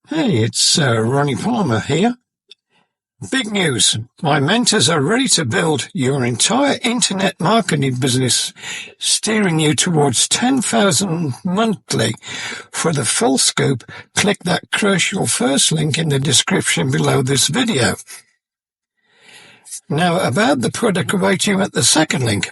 Hey, it's Ronnie Palmer here. Big news. My mentors are ready to build your entire internet marketing business, steering you towards 10,000 monthly. For the full scoop, click that crucial first link in the description below this video. Now about the product awaiting at the second link.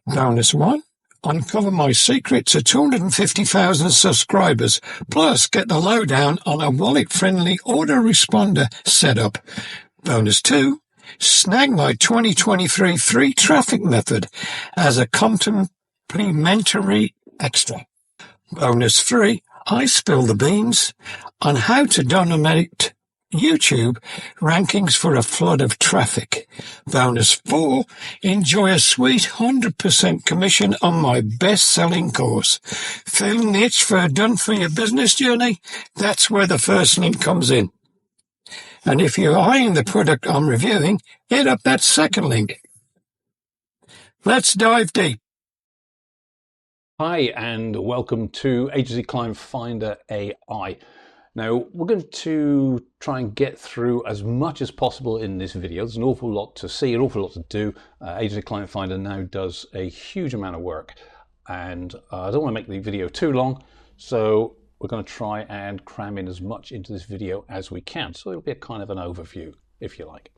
Bonus 1. Uncover my secret to 250,000 subscribers, plus get the lowdown on a wallet-friendly autoresponder setup. Bonus 2. Snag my 2023 free traffic method as a complimentary extra. Bonus 3. I spill the beans on how to dominate YouTube rankings for a flood of traffic. Bonus 4. Enjoy a sweet 100% commission on my best-selling course. Feeling the itch for a done-for-your business journey? That's where the first link comes in. And if you're eyeing the product I'm reviewing, hit up that second link. Let's dive deep. Hi, and welcome to Agency Client Finder AI. Now, we're going to try and get through as much as possible in this video. There's an awful lot to see, an awful lot to do. Agency Client Finder now does a huge amount of work, and I don't want to make the video too long, so we're going to try and cram in as much into this video as we can. So it'll be a kind of an overview, if you like.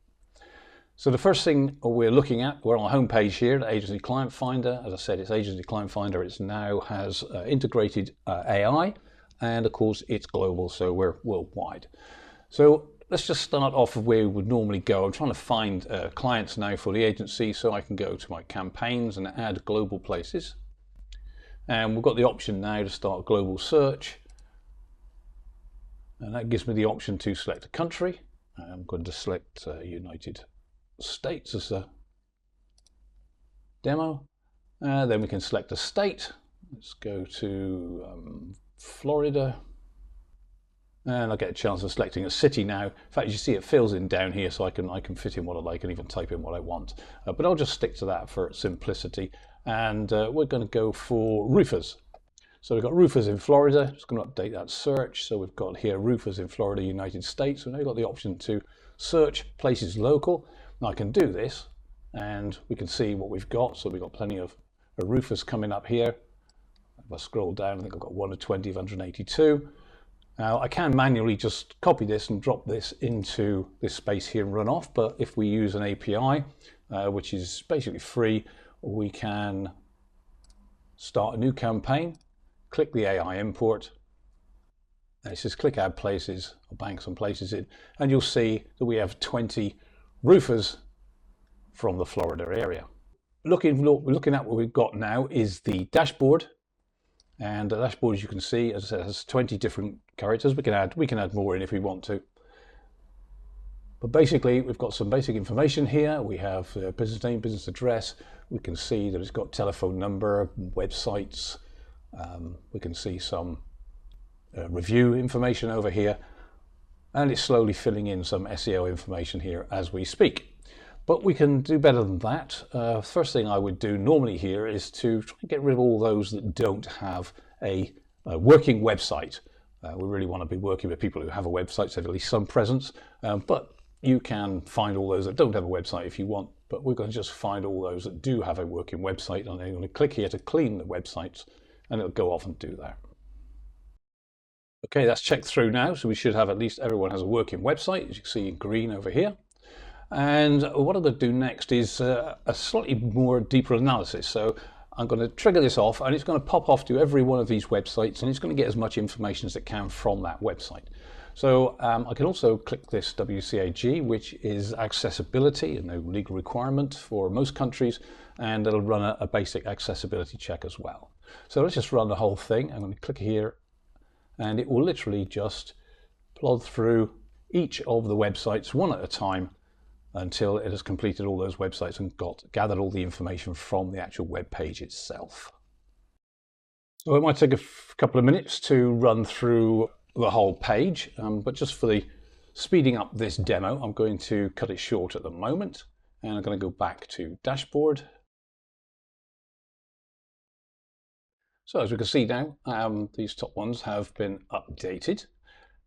So the first thing we're looking at, we're on our home page here, the Agency Client Finder. As I said, it's Agency Client Finder. It now has integrated AI. And of course, it's global, so we're worldwide. So let's just start off where we would normally go. I'm trying to find clients now for the agency, so I can go to my campaigns and add global places. And we've got the option now to start a global search. And that gives me the option to select a country. I'm going to select United States as a demo. Then we can select a state. Let's go to Florida, and I'll get a chance of selecting a city now. In fact, you see it fills in down here, so I can fit in what I like and even type in what I want. But I'll just stick to that for simplicity. And we're going to go for roofers. So we've got roofers in Florida. Just going to update that search. So we've got here roofers in Florida, United States. So now we've got the option to search places local. Now I can do this, and we can see what we've got. So we've got plenty of roofers coming up here. If I scroll down, I think I've got 1 to 20 of 182. Now I can manually just copy this and drop this into this space here and run off, but if we use an API, which is basically free, we can start a new campaign, click the AI import, and it says click add places, or bank some places in, and you'll see that we have 20 roofers from the Florida area. Looking at what we've got now is the dashboard. And the dashboard, as you can see, as I said, has 20 different characters. We can add more in if we want to. But basically, we've got some basic information here. We have business name, business address. We can see that it's got telephone number, websites. We can see some review information over here. And it's slowly filling in some SEO information here as we speak. But we can do better than that. First thing I would do normally here is to try and get rid of all those that don't have a working website. We really want to be working with people who have a website, so at least some presence. But you can find all those that don't have a website if you want. But we're going to just find all those that do have a working website. And I'm going to click here to clean the websites, and it'll go off and do that. Okay, that's checked through now. So we should have at least everyone has a working website, as you can see in green over here. And what I'm going to do next is a slightly more deeper analysis. So I'm going to trigger this off, and it's going to pop off to every one of these websites, and it's going to get as much information as it can from that website. So I can also click this WCAG, which is accessibility, and no legal requirement for most countries, and it'll run a basic accessibility check as well. So let's just run the whole thing. I'm going to click here, and it will literally just plod through each of the websites one at a time, until it has completed all those websites and gathered all the information from the actual web page itself. So it might take a couple of minutes to run through the whole page, but just for the speeding up this demo, I'm going to cut it short at the moment, and I'm going to go back to dashboard. So as we can see now, these top ones have been updated.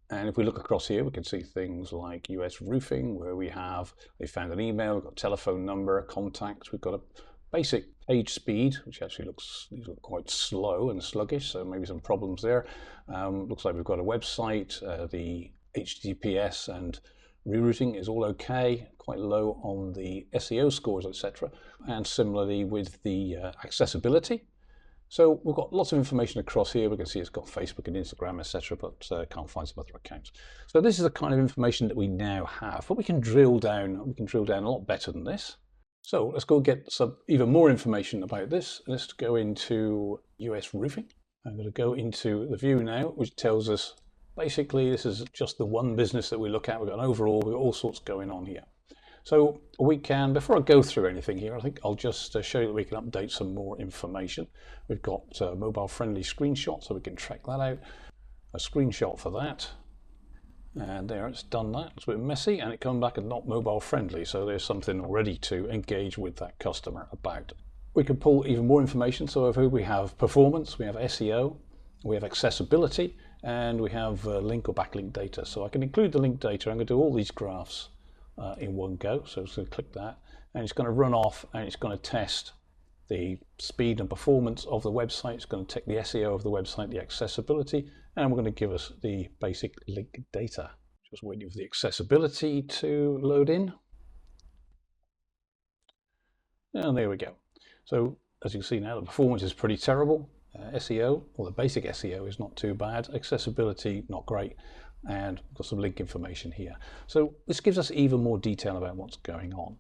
And if we look across here, we can see things like US roofing, where they found an email, we've got a telephone number, contacts, we've got a basic page speed, which actually these look quite slow and sluggish, so maybe some problems there. Looks like we've got a website, the HTTPS and rerouting is all okay, quite low on the SEO scores, etc. And similarly with the accessibility. So we've got lots of information across here. We can see it's got Facebook and Instagram, etc., but can't find some other accounts. So this is the kind of information that we now have, but we can drill down. We can drill down a lot better than this. So let's go get some even more information about this. Let's go into US roofing. I'm going to go into the view now, which tells us basically this is just the one business that we look at. We've got an overall, we've got all sorts going on here. So we can, before I go through anything here, I think I'll just show you that we can update some more information. We've got a mobile friendly screenshot, so we can track that out. A screenshot for that. And there, it's done that. It's a bit messy and it comes back and not mobile friendly. So there's something already to engage with that customer about. We can pull even more information. So over here we have performance, we have SEO, we have accessibility, and we have link or backlink data. So I can include the link data. I'm going to do all these graphs in one go. So I'm just going to click that and it's going to run off and it's going to test the speed and performance of the website. It's going to take the SEO of the website, the accessibility, and we're going to give us the basic link data. Just waiting for the accessibility to load in. And there we go. So as you can see now, the performance is pretty terrible. SEO, or the basic SEO, is not too bad. Accessibility, not great. And we've got some link information here. So this gives us even more detail about what's going on.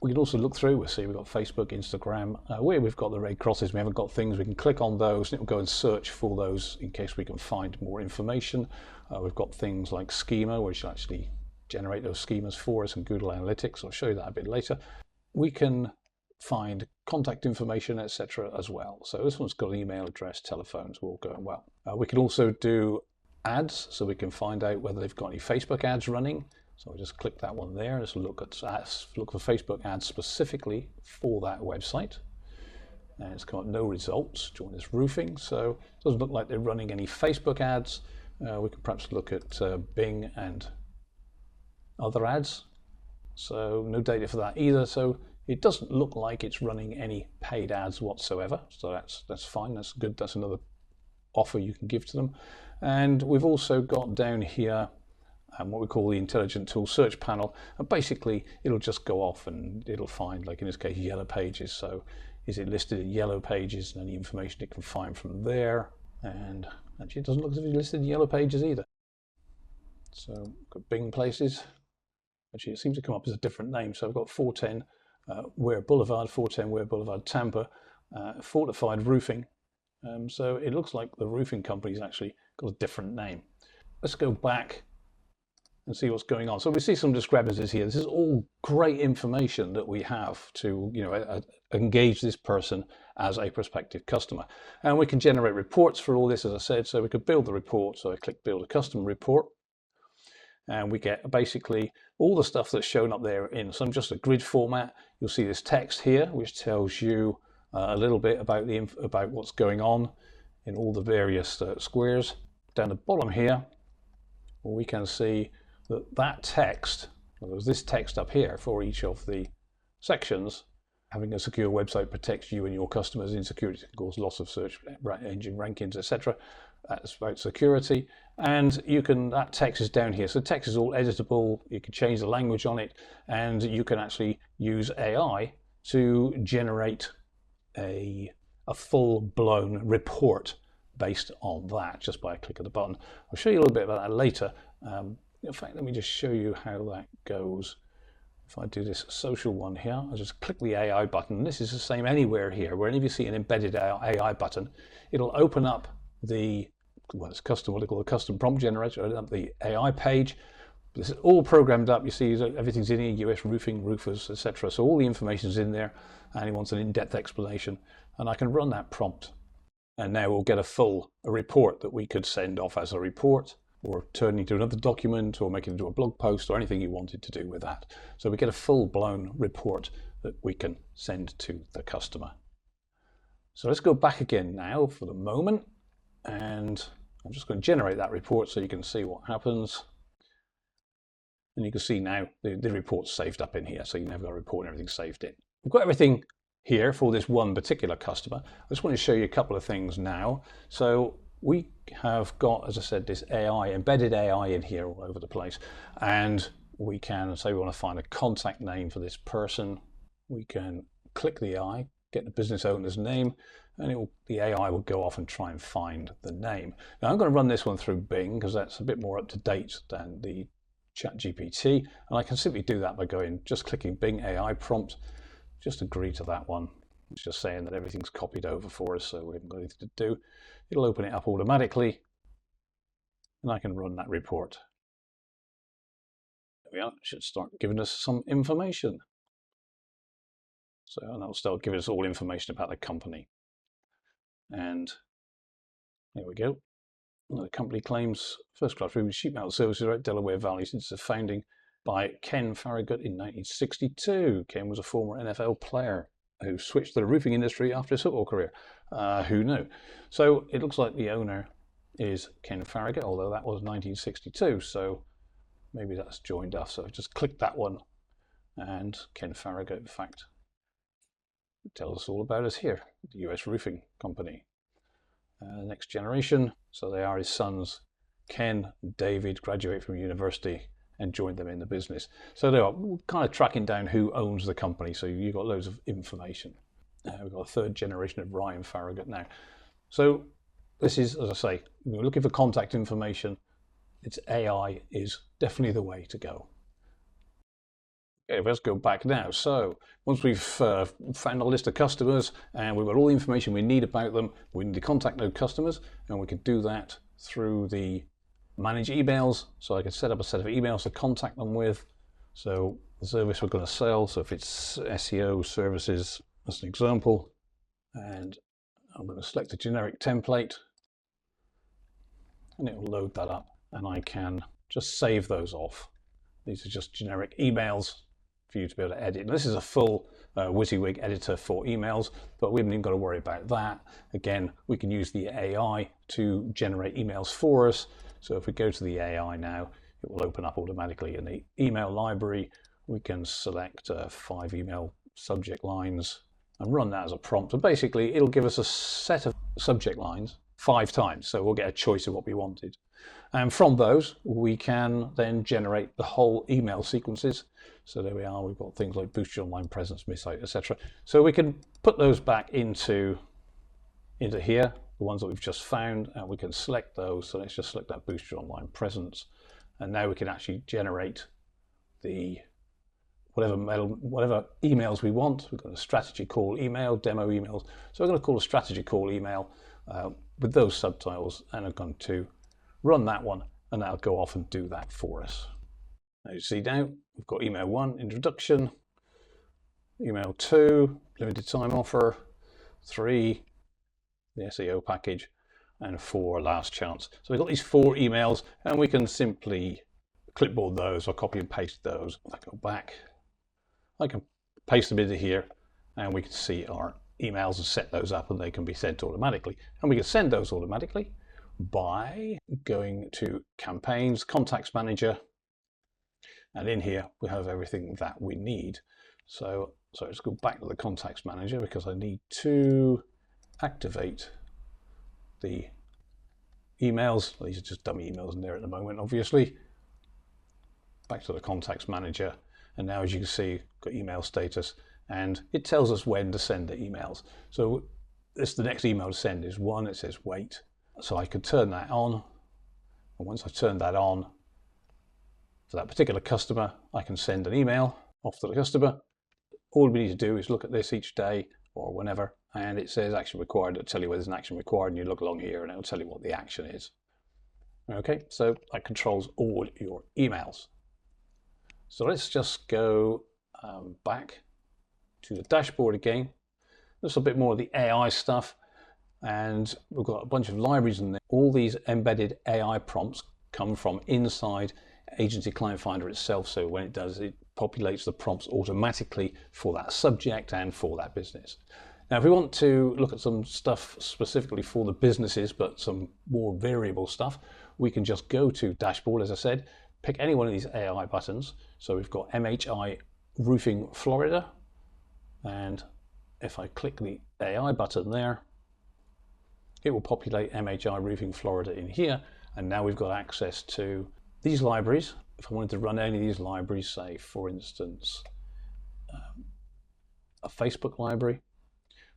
We can also look through, we'll see we've got Facebook, Instagram, where we've got the red crosses, we haven't got things, we can click on those and it will go and search for those in case we can find more information. We've got things like schema, which will actually generate those schemas for us in Google Analytics. I'll show you that a bit later. We can find contact information, etc. as well. So this one's got an email address, telephones, all going well. We can also do ads, so we can find out whether they've got any Facebook ads running. So I just click that one there. Let's look for Facebook ads specifically for that website. And it's got no results. Join this roofing. So it doesn't look like they're running any Facebook ads. We can perhaps look at Bing and other ads. So no data for that either. So it doesn't look like it's running any paid ads whatsoever. So that's fine. That's good. That's another offer you can give to them. And we've also got down here what we call the intelligent tool search panel, and basically it'll just go off and it'll find, like in this case, yellow pages. So is it listed in yellow pages, and any information it can find from there. And actually it doesn't look as if it's listed in yellow pages either. So we've got Bing places. Actually it seems to come up as a different name. So I've got 410 Ware Boulevard, 410 Ware Boulevard, Tampa, fortified roofing. So it looks like the roofing company's actually got a different name. Let's go back and see what's going on. So we see some discrepancies here. This is all great information that we have to, engage this person as a prospective customer. And we can generate reports for all this, as I said. So we could build the report. So I click build a custom report. And we get basically all the stuff that's shown up there in some just a grid format. You'll see this text here, which tells you a little bit about what's going on in all the various squares. Down the bottom here, we can see that text, well, there's this text up here for each of the sections. Having a secure website protects you and your customers. Insecurity can cause loss of search engine rankings, etc. That's about security. And that text is down here. So text is all editable. You can change the language on it, and you can actually use AI to generate a full-blown report based on that, just by a click of the button. I'll show you a little bit about that later. In fact, let me just show you how that goes. If I do this social one here, I'll just click the AI button. This is the same anywhere here. Whenever you see an embedded AI button, it'll open up it's custom, what they call the custom prompt generator, open up the AI page. This is all programmed up. You see everything's in here, US roofing, roofers, etc. So all the information's in there, and he wants an in-depth explanation. And I can run that prompt. And now we'll get a report that we could send off as a report, or turn into another document, or make it into a blog post, or anything you wanted to do with that. So we get a full-blown report that we can send to the customer. So let's go back again now for the moment, and I'm just going to generate that report so you can see what happens. And you can see now the report's saved up in here, so you never got a report and everything's saved in. We've got everything here for this one particular customer. I just want to show you a couple of things now. So we have got, as I said, this AI, embedded AI in here all over the place. And we can say we want to find a contact name for this person. We can click the eye, get the business owner's name, and the AI will go off and try and find the name. Now I'm going to run this one through Bing because that's a bit more up to date than the ChatGPT, and I can simply do that by just clicking Bing AI prompt, just agree to that one. It's just saying that everything's copied over for us, so we haven't got anything to do. It'll open it up automatically, and I can run that report. There we are. It should start giving us some information. So that'll start giving us all information about the company. And there we go. The company claims first-class roofing sheet metal services at Delaware Valley since the founding by Ken Farragut in 1962. Ken was a former NFL player who switched to the roofing industry after his football career. Who knew? So it looks like the owner is Ken Farragut, although that was 1962, so maybe that's joined us. So just click that one, and Ken Farragut, in fact, tells us all about us here, the US Roofing Company. Next generation, so they are his sons, Ken and David, graduate from university and joined them in the business. So they are kind of tracking down who owns the company, so you've got loads of information. We've got a third generation of Ryan Farragut now. So this is, as I say, we're looking for contact information. It's AI is definitely the way to go. Okay, let's go back now. So once we've found our list of customers and we've got all the information we need about them, we need to contact those customers, and we can do that through the manage emails. So I can set up a set of emails to contact them with. So the service we're going to sell, so if it's SEO services as an example, and I'm going to select a generic template, and it will load that up, and I can just save those off. These are just generic emails for you to be able to edit. And this is a full WYSIWYG editor for emails, but we haven't even got to worry about that. Again, we can use the AI to generate emails for us. So if we go to the AI now, it will open up automatically in the email library. We can select 5 email subject lines and run that as a prompt. And basically, it'll give us a set of subject lines 5 times. So we'll get a choice of what we wanted. And from those, we can then generate the whole email sequences. So there we are, we've got things like boost your online presence, miss out, etc. So we can put those back into here, the ones that we've just found, and we can select those. So let's just select that boost your online presence. And now we can actually generate the whatever emails we want. We've got a strategy call email, demo emails. So we're going to call a strategy call email with those subtitles, and I'm going to run that one, and that'll go off and do that for us. Now you see now, we've got email 1, introduction, email 2, limited time offer, 3, the SEO package, and 4, last chance. So we've got these 4 emails, and we can simply clipboard those or copy and paste those. If I go back, I can paste them into here, and we can see our emails and set those up, and they can be sent automatically. And we can send those automatically by going to campaigns, contacts manager, and in here we have everything that we need. So let's go back to the contacts manager because I need to activate the emails. These are just dummy emails in there at the moment, obviously. Back to the contacts manager, and now as you can see, got email status, and it tells us when to send the emails. So the next email to send is 1, it says wait. So I could turn that on, and once I've turned that on for that particular customer, I can send an email off to the customer. All we need to do is look at this each day or whenever, and it says action required. It'll tell you whether there's an action required, and you look along here and it'll tell you what the action is. Okay, so that controls all your emails. So let's just go back to the dashboard again. Just a bit more of the AI stuff. And we've got a bunch of libraries in there. All these embedded AI prompts come from inside Agency Client Finder itself. So when it does, it populates the prompts automatically for that subject and for that business. Now, if we want to look at some stuff specifically for the businesses, but some more variable stuff, we can just go to Dashboard, as I said, pick any one of these AI buttons. So we've got MHI Roofing Florida. And if I click the AI button there, it will populate MHI Roofing Florida in here. And now we've got access to these libraries. If I wanted to run any of these libraries, say, for instance, a Facebook library,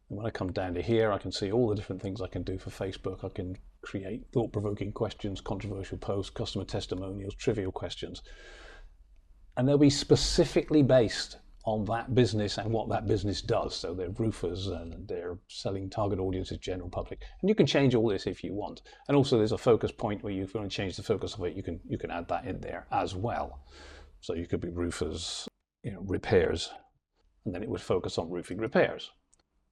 and when I come down to here, I can see all the different things I can do for Facebook. I can create thought-provoking questions, controversial posts, customer testimonials, trivial questions. And they'll be specifically based on that business and what that business does. So they're roofers and they're selling target audiences, general public. And you can change all this if you want. And also there's a focus point where if you want to change the focus of it, you can add that in there as well. So you could be roofers, repairs, and then it would focus on roofing repairs.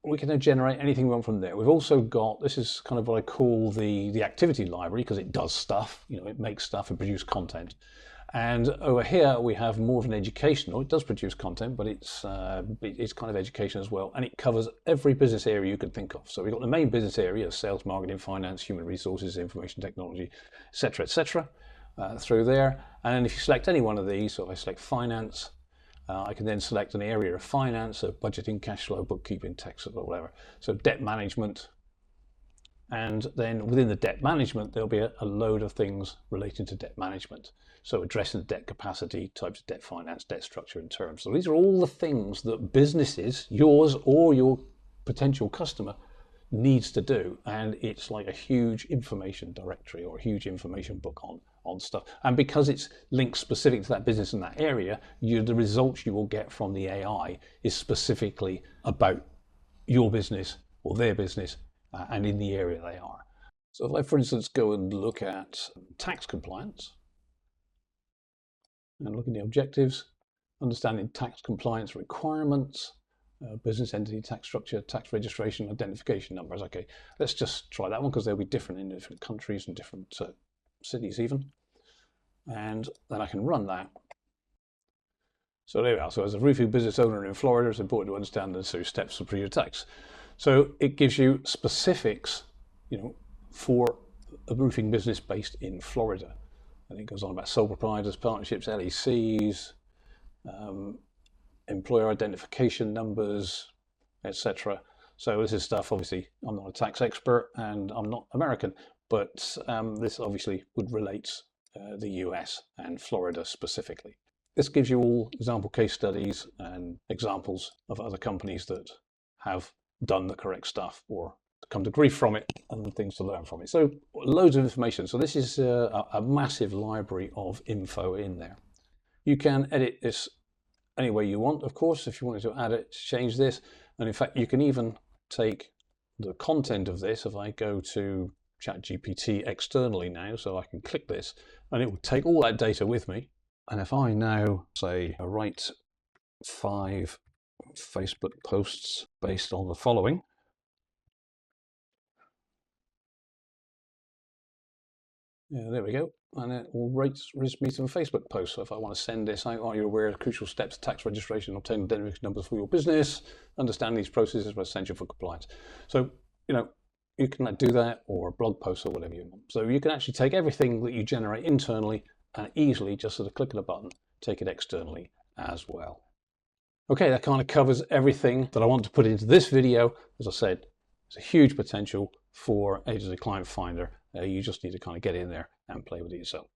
We can then generate anything we want from there. We've also got, this is kind of what I call the activity library, because it does stuff, it makes stuff and produces content. And over here we have more of an educational, it does produce content, but it's kind of education as well. And it covers every business area you can think of. So we've got the main business area, sales, marketing, finance, human resources, information technology, etc., through there. And if you select any one of these, so if I select finance, I can then select an area of finance, so budgeting, cash flow, bookkeeping, tax, or whatever. So debt management. And then within the debt management, there'll be a load of things relating to debt management. So addressing debt capacity, types of debt finance, debt structure and terms. So these are all the things that businesses, yours or your potential customer, needs to do. And it's like a huge information directory or a huge information book on stuff. And because it's linked specific to that business in that area, the results you will get from the AI is specifically about your business or their business and in the area they are. So if I, for instance, go and look at tax compliance and look at the objectives, understanding tax compliance requirements, business entity tax structure, tax registration, identification numbers. Okay, let's just try that one because they'll be different in different countries and different cities even. And then I can run that. So there we are. So as a roofing business owner in Florida, it's important to understand the necessary steps to prove your tax. So it gives you specifics, for a roofing business based in Florida. And it goes on about sole proprietors, partnerships, LECs, employer identification numbers, etc. So this is stuff, obviously, I'm not a tax expert and I'm not American, but this obviously would relate the US and Florida specifically. This gives you all example case studies and examples of other companies that have done the correct stuff or come to grief from it and things to learn from it. So loads of information. So this is a massive library of info in there. You can edit this any way you want, of course, if you wanted to add it, change this. And in fact, you can even take the content of this. If I go to ChatGPT externally now, so I can click this and it will take all that data with me. And if I now say write 5 Facebook posts based on the following, yeah, there we go. And it will rate me some Facebook posts. So if I want to send this out, are you aware of crucial steps to tax registration, obtain identification numbers for your business, understand these processes are essential for compliance. So, you can do that, or a blog post or whatever you want. So you can actually take everything that you generate internally and easily, just at a click of a button, take it externally as well. Okay, that kind of covers everything that I want to put into this video. As I said, there's a huge potential for A to Z Client Finder. You just need to kind of get in there and play with it yourself.